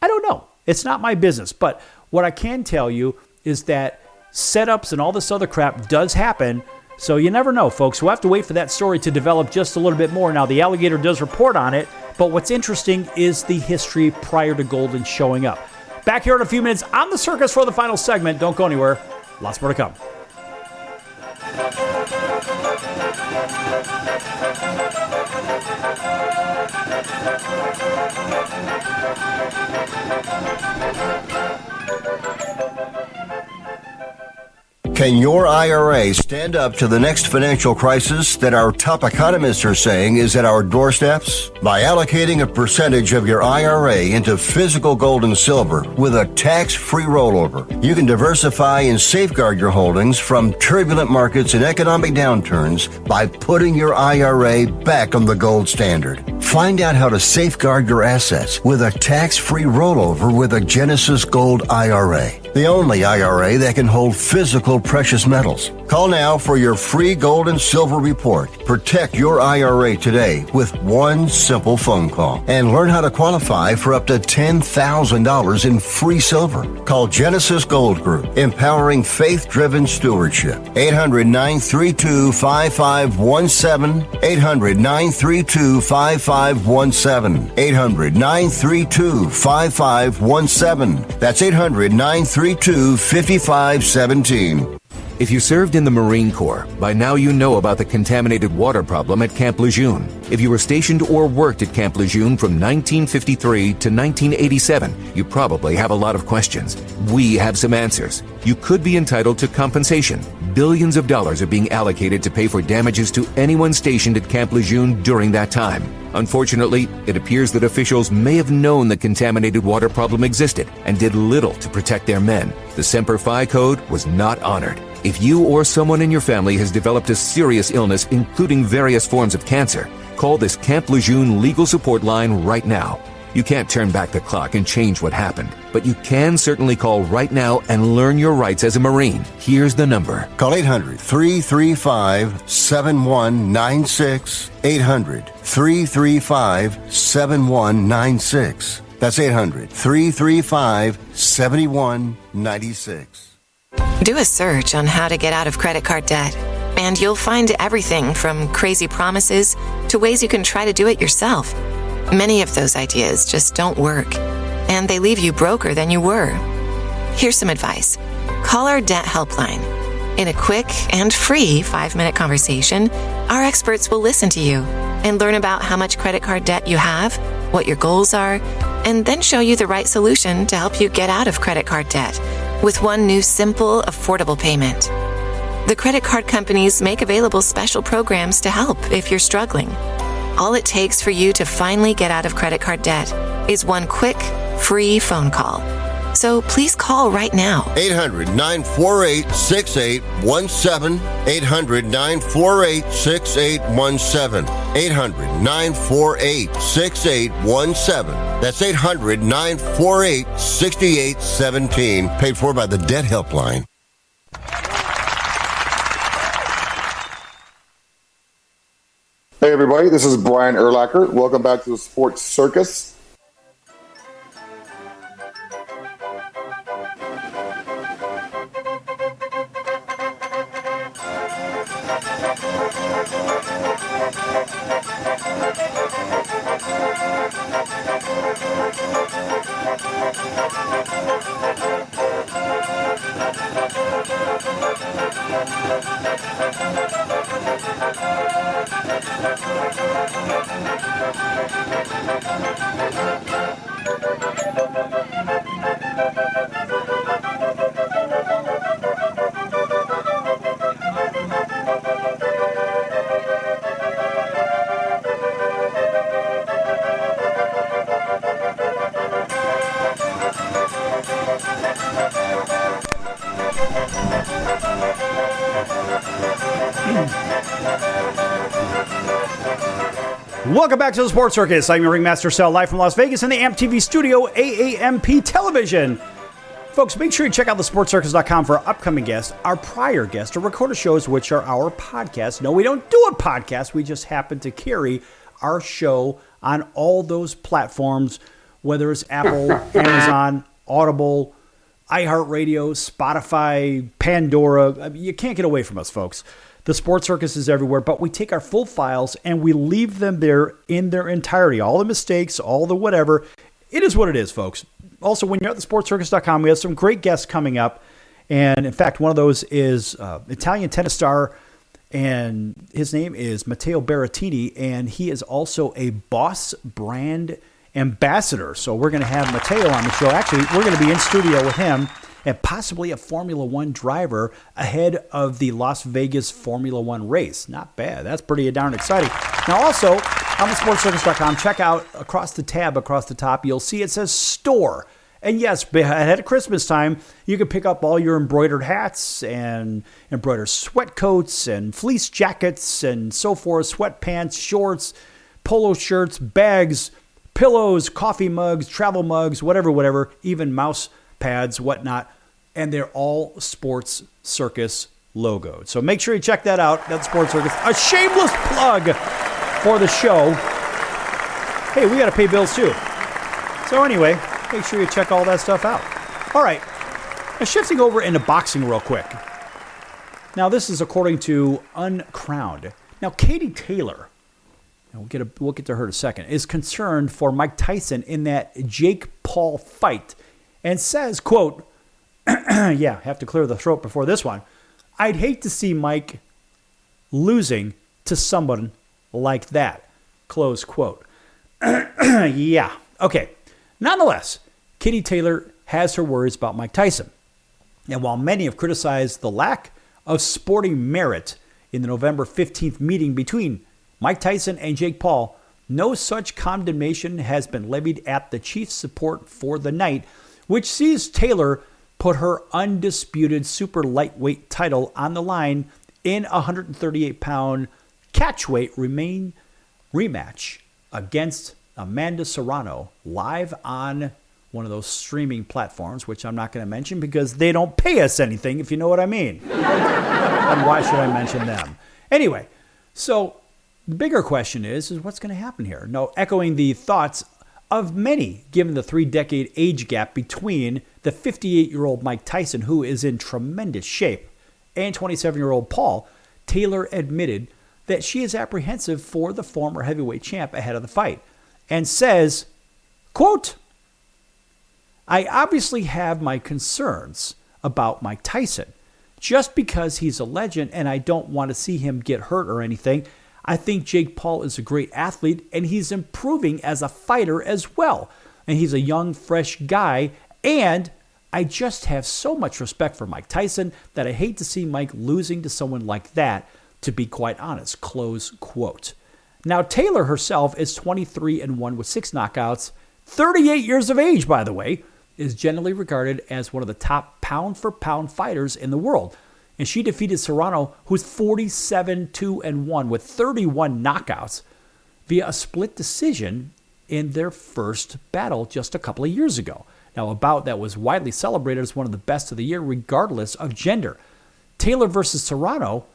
I don't know. It's not my business. But what I can tell you is that setups and all this other crap does happen. So you never know, folks. We'll have to wait for that story to develop just a little bit more. Now, the Alligator does report on it, but what's interesting is the history prior to Golden showing up. Back here in a few minutes on the Circus for the final segment. Don't go anywhere. Lots more to come. Can your IRA stand up to the next financial crisis that our top economists are saying is at our doorsteps? By allocating a percentage of your IRA into physical gold and silver with a tax-free rollover, you can diversify and safeguard your holdings from turbulent markets and economic downturns by putting your IRA back on the gold standard. Find out how to safeguard your assets with a tax-free rollover with a Genesis Gold IRA, the only IRA that can hold physical precious metals. Call now for your free gold and silver report. Protect your IRA today with one simple phone call and learn how to qualify for up to $10,000 in free silver. Call Genesis Gold Group, empowering faith-driven stewardship. 800-932-5517. 800-932-5517. 800-932-5517. That's 800-932-5517. If you served in the Marine Corps, by now you know about the contaminated water problem at Camp Lejeune. If you were stationed or worked at Camp Lejeune from 1953 to 1987, you probably have a lot of questions. We have some answers. You could be entitled to compensation. Billions of dollars are being allocated to pay for damages to anyone stationed at Camp Lejeune during that time. Unfortunately, it appears that officials may have known the contaminated water problem existed and did little to protect their men. The Semper Fi code was not honored. If you or someone in your family has developed a serious illness, including various forms of cancer, call this Camp Lejeune legal support line right now. You can't turn back the clock and change what happened, but you can certainly call right now and learn your rights as a Marine. Here's the number. Call 800-335-7196. 800-335-7196. That's 800-335-7196. Do a search on how to get out of credit card debt, and you'll find everything from crazy promises to ways you can try to do it yourself. Many of those ideas just don't work, and they leave you broker than you were. Here's some advice. Call our debt helpline. In a quick and free 5-minute conversation, our experts will listen to you and learn about how much credit card debt you have, what your goals are, and then show you the right solution to help you get out of credit card debt with one new simple, affordable payment. The credit card companies make available special programs to help if you're struggling. All it takes for you to finally get out of credit card debt is one quick, free phone call. So please call right now. 800-948-6817. 800-948-6817. 800-948-6817. That's 800-948-6817. Paid for by the Debt Helpline. Hey everybody, this is Brian Urlacher. Welcome back to the Sports Circus. Welcome back to the Sports Circus. I'm your Ringmaster Sal, live from Las Vegas in the AMP TV studio, AAMP television. Folks, make sure you check out thesportscircus.com for our upcoming guests, our prior guests, or recorded shows, which are our podcasts. No, we don't do a podcast. We just happen to carry our show on all those platforms, whether it's Apple, Amazon, Audible, iHeartRadio, Spotify, Pandora. You can't get away from us, folks. The Sports Circus is everywhere, but we take our full files and we leave them there in their entirety. All the mistakes, all the whatever. It is what it is, folks. Also, when you're at thesportscircus.com, we have some great guests coming up. And in fact, one of those is Italian tennis star, and his name is Matteo Berrettini, and he is also a Boss brand ambassador. So we're going to have Matteo on the show. Actually, we're going to be in studio with him and possibly a Formula One driver ahead of the Las Vegas Formula One race. Not bad. That's pretty darn exciting. Now, also, on the sportscircus.com, check out across the tab, across the top, you'll see it says store. And yes, ahead of Christmas time, you can pick up all your embroidered hats and embroidered sweat coats and fleece jackets and so forth, sweatpants, shorts, polo shirts, bags, pillows, coffee mugs, travel mugs, whatever, even mouse pads, whatnot, and they're all Sports Circus logoed. So make sure you check that out. That's Sports Circus. A shameless plug for the show. Hey, we got to pay bills too. So anyway, make sure you check all that stuff out. All right, now shifting over into boxing real quick. Now this is according to Uncrowned. Now Katie Taylor, and we'll get to her in a second, is concerned for Mike Tyson in that Jake Paul fight. And says, quote, yeah, have to clear the throat before this one. I'd hate to see Mike losing to someone like that. Close quote. Yeah. Okay. Nonetheless, Katie Taylor has her worries about Mike Tyson. And while many have criticized the lack of sporting merit in the November 15th meeting between Mike Tyson and Jake Paul, no such condemnation has been levied at the Chiefs' support for the night, which sees Taylor put her undisputed super lightweight title on the line in a 138-pound catchweight rematch against Amanda Serrano live on one of those streaming platforms, which I'm not going to mention because they don't pay us anything, if you know what I mean. And why should I mention them? Anyway, so the bigger question is what's going to happen here? Now, echoing the thoughts of many, given the 3-decade age gap between the 58-year-old Mike Tyson, who is in tremendous shape, and 27-year-old Paul, Taylor admitted that she is apprehensive for the former heavyweight champ ahead of the fight, and says, quote, I obviously have my concerns about Mike Tyson. Just because he's a legend and I don't want to see him get hurt or anything, I think Jake Paul is a great athlete, and he's improving as a fighter as well. And he's a young, fresh guy, and I just have so much respect for Mike Tyson that I hate to see Mike losing to someone like that, to be quite honest. Close quote. Now, Taylor herself is 23-1 with 6 knockouts, 38 years of age, by the way, is generally regarded as one of the top pound-for-pound fighters in the world. And she defeated Serrano, who's 47-2-1 with 31 knockouts via a split decision in their first battle just a couple of years ago. Now, a bout that was widely celebrated as one of the best of the year, regardless of gender. Taylor versus Serrano,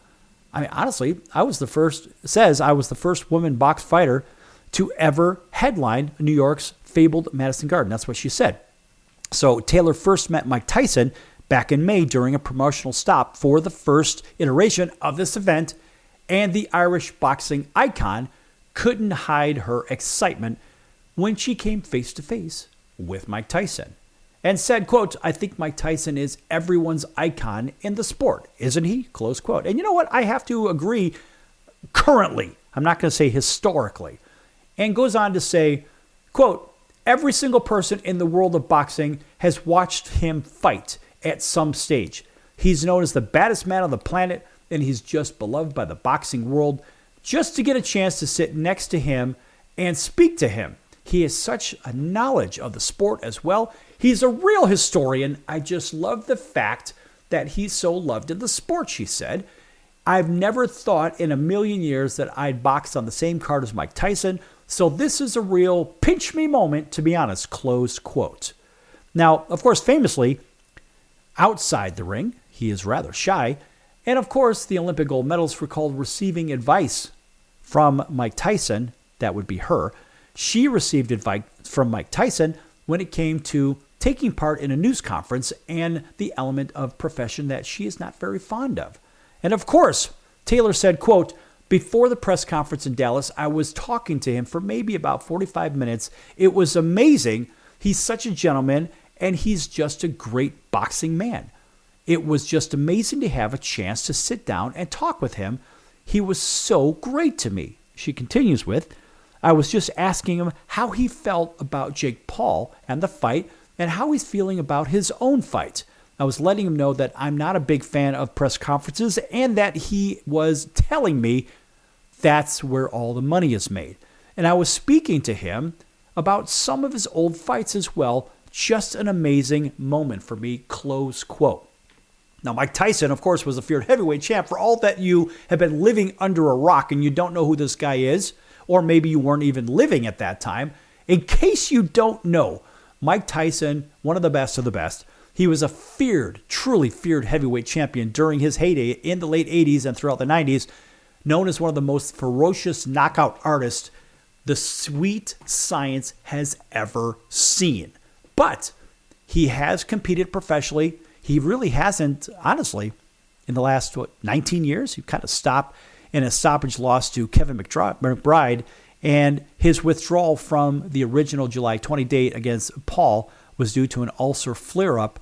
I mean, honestly, I was the first woman box fighter to ever headline New York's fabled Madison Garden. That's what she said. So Taylor first met Mike Tyson back in May during a promotional stop for the first iteration of this event, and the Irish boxing icon couldn't hide her excitement when she came face-to-face with Mike Tyson and said, quote, I think Mike Tyson is everyone's icon in the sport, isn't he? Close quote. And you know what? I have to agree currently. I'm not going to say historically. And goes on to say, quote, every single person in the world of boxing has watched him fight at some stage. He's known as the baddest man on the planet, and he's just beloved by the boxing world. Just to get a chance to sit next to him and speak to him. He has such a knowledge of the sport as well. He's a real historian. I just love the fact that he's so loved in the sport, she said. I've never thought in a million years that I'd box on the same card as Mike Tyson, so this is a real pinch me moment, to be honest, close quote. Now, of course, famously, outside the ring, he is rather shy, and of course, the Olympic gold medalist recalled receiving advice from Mike Tyson. That would be her. She received advice from Mike Tyson when it came to taking part in a news conference and the element of profession that she is not very fond of. And of course, Taylor said, quote, before the press conference in Dallas, I was talking to him for maybe about 45 minutes. It was amazing. He's such a gentleman, and he's just a great boxing man. It was just amazing to have a chance to sit down and talk with him. He was so great to me. She continues with, I was just asking him how he felt about Jake Paul and the fight and how he's feeling about his own fight. I was letting him know that I'm not a big fan of press conferences and that he was telling me that's where all the money is made. And I was speaking to him about some of his old fights as well. Just an amazing moment for me, close quote. Now, Mike Tyson, of course, was a feared heavyweight champ. For all that you have been living under a rock and you don't know who this guy is, or maybe you weren't even living at that time, in case you don't know, Mike Tyson, one of the best of the best, he was a feared, truly feared heavyweight champion during his heyday in the late 80s and throughout the 90s, known as one of the most ferocious knockout artists the sweet science has ever seen. But he has competed professionally. He really hasn't, honestly, in the last, 19 years? He kind of stopped in a stoppage loss to Kevin McBride, and his withdrawal from the original July 20 date against Paul was due to an ulcer flare-up,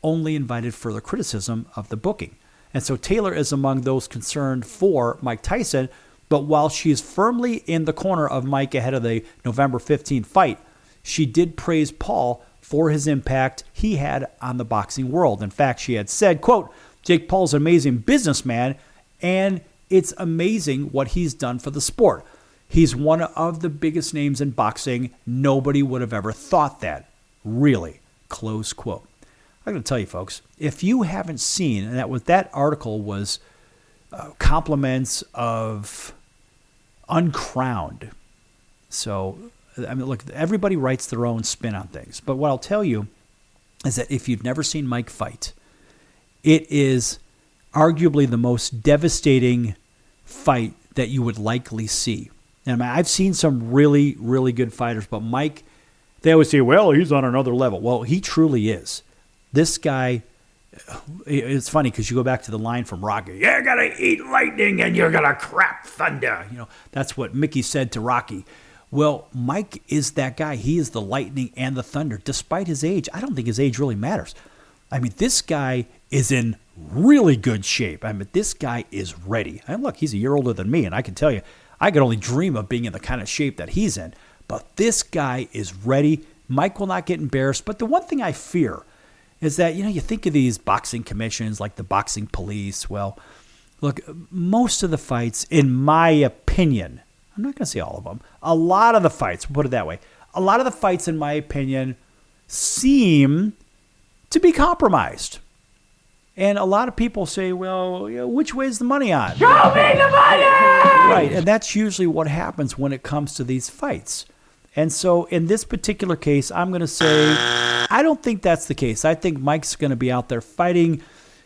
only invited further criticism of the booking. And so Taylor is among those concerned for Mike Tyson, but while she is firmly in the corner of Mike ahead of the November 15th fight, she did praise Paul for his impact he had on the boxing world. In fact, she had said, quote, Jake Paul's an amazing businessman, and it's amazing what he's done for the sport. He's one of the biggest names in boxing. Nobody would have ever thought that. Really, close quote. I'm going to tell you, folks, if you haven't seen, and that article was compliments of Uncrowned. So, I mean, look, everybody writes their own spin on things. But what I'll tell you is that if you've never seen Mike fight, it is arguably the most devastating fight that you would likely see. And I mean, I've seen some really, really good fighters, but Mike, they always say, well, he's on another level. Well, he truly is. This guy, it's funny because you go back to the line from Rocky, you're going to eat lightning and you're going to crap thunder. You know, that's what Mickey said to Rocky. Well, Mike is that guy. He is the lightning and the thunder. Despite his age, I don't think his age really matters. I mean, this guy is in really good shape. I mean, this guy is ready. And look, he's a year older than me, and I can tell you, I could only dream of being in the kind of shape that he's in. But this guy is ready. Mike will not get embarrassed. But the one thing I fear is that, you think of these boxing commissions like the boxing police. Well, look, most of the fights, in my opinion, I'm not going to say all of them, a lot of the fights, we'll put it that way, a lot of the fights, in my opinion, seem to be compromised. And a lot of people say, well, which way is the money on? Show me the money! Right, and that's usually what happens when it comes to these fights. And so in this particular case, I'm going to say I don't think that's the case. I think Mike's going to be out there fighting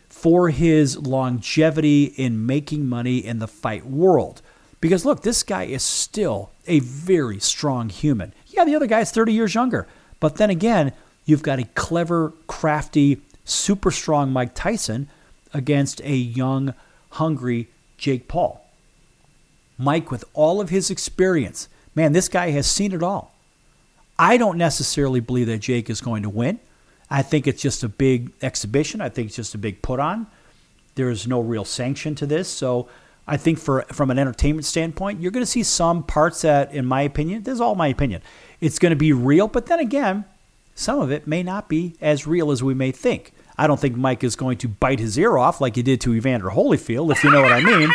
for his longevity in making money in the fight world. Because, look, this guy is still a very strong human. Yeah, the other guy's 30 years younger. But then again, you've got a clever, crafty, super strong Mike Tyson against a young, hungry Jake Paul. Mike, with all of his experience, man, this guy has seen it all. I don't necessarily believe that Jake is going to win. I think it's just a big exhibition. I think it's just a big put on. There's no real sanction to this. So I think from an entertainment standpoint, you're going to see some parts that, in my opinion, this is all my opinion, it's going to be real. But then again, some of it may not be as real as we may think. I don't think Mike is going to bite his ear off like he did to Evander Holyfield, if you know what I mean.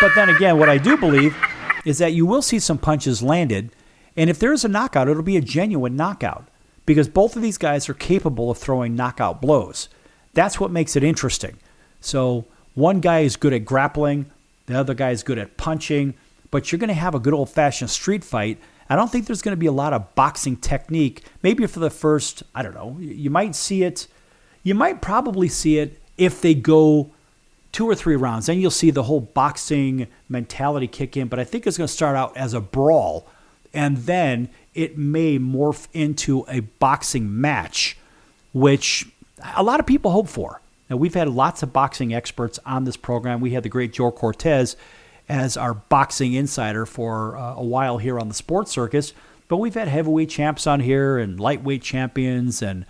But then again, what I do believe is that you will see some punches landed, and if there is a knockout, it'll be a genuine knockout because both of these guys are capable of throwing knockout blows. That's what makes it interesting. So one guy is good at grappling, the other guy is good at punching, but you're going to have a good old-fashioned street fight. I don't think there's going to be a lot of boxing technique. Maybe for the first, I don't know, you might see it. You might probably see it if they go 2 or 3 rounds. Then you'll see the whole boxing mentality kick in. But I think it's going to start out as a brawl, and then it may morph into a boxing match, which a lot of people hope for. Now, we've had lots of boxing experts on this program. We had the great Joe Cortez as our boxing insider for a while here on the Sports Circus. But we've had heavyweight champs on here and lightweight champions, and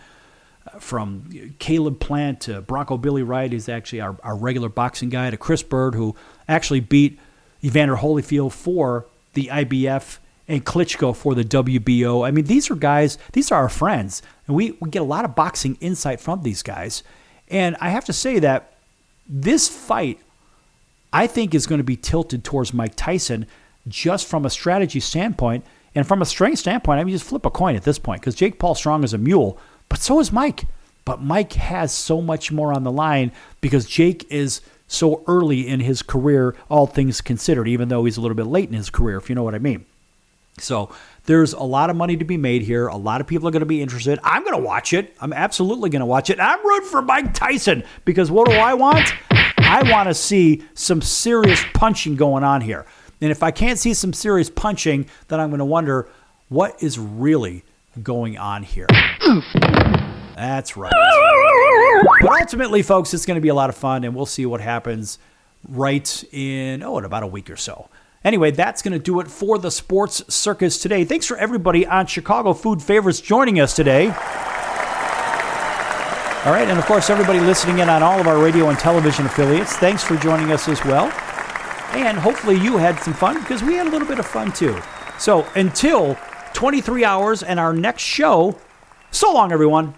from Caleb Plant to Bronco Billy Wright, who's actually our regular boxing guy, to Chris Bird, who actually beat Evander Holyfield for the IBF and Klitschko for the WBO. I mean, these are guys, these are our friends, and we get a lot of boxing insight from these guys. And I have to say that this fight, I think, is going to be tilted towards Mike Tyson just from a strategy standpoint. And from a strength standpoint, I mean, just flip a coin at this point, because Jake Paul Strong is a mule, but so is Mike. But Mike has so much more on the line because Jake is so early in his career, all things considered, even though he's a little bit late in his career, if you know what I mean. So there's a lot of money to be made here. A lot of people are going to be interested. I'm going to watch it. I'm absolutely going to watch it. I'm rooting for Mike Tyson because what do I want? I want to see some serious punching going on here. And if I can't see some serious punching, then I'm going to wonder what is really going on here. That's right. But ultimately, folks, it's going to be a lot of fun, and we'll see what happens right in about a week or so. Anyway, that's going to do it for the Sports Circus today. Thanks for everybody on Chicago Food Favorites joining us today. All right, and of course, everybody listening in on all of our radio and television affiliates, thanks for joining us as well. And hopefully you had some fun, because we had a little bit of fun too. So until 23 hours and our next show, so long, everyone.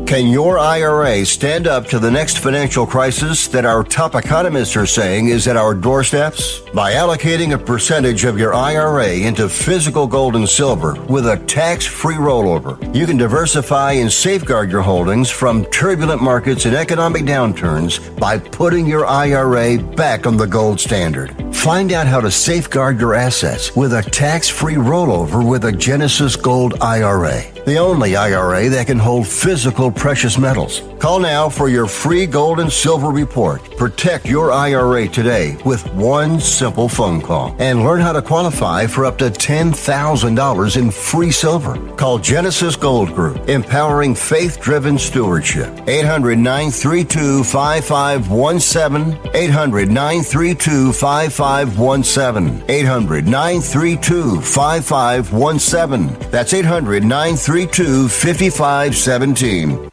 Can your IRA stand up to the next financial crisis that our top economists are saying is at our doorsteps? By allocating a percentage of your IRA into physical gold and silver with a tax-free rollover, you can diversify and safeguard your holdings from turbulent markets and economic downturns by putting your IRA back on the gold standard. Find out how to safeguard your assets with a tax-free rollover with a Genesis Gold IRA, the only IRA that can hold physical precious metals. Call now for your free gold and silver report. Protect your IRA today with one simple phone call and learn how to qualify for up to $10,000 in free silver. Call Genesis Gold Group, empowering faith-driven stewardship. 800-932-5517. 800-932-5517. 800-932-5517. That's 800-932-5517.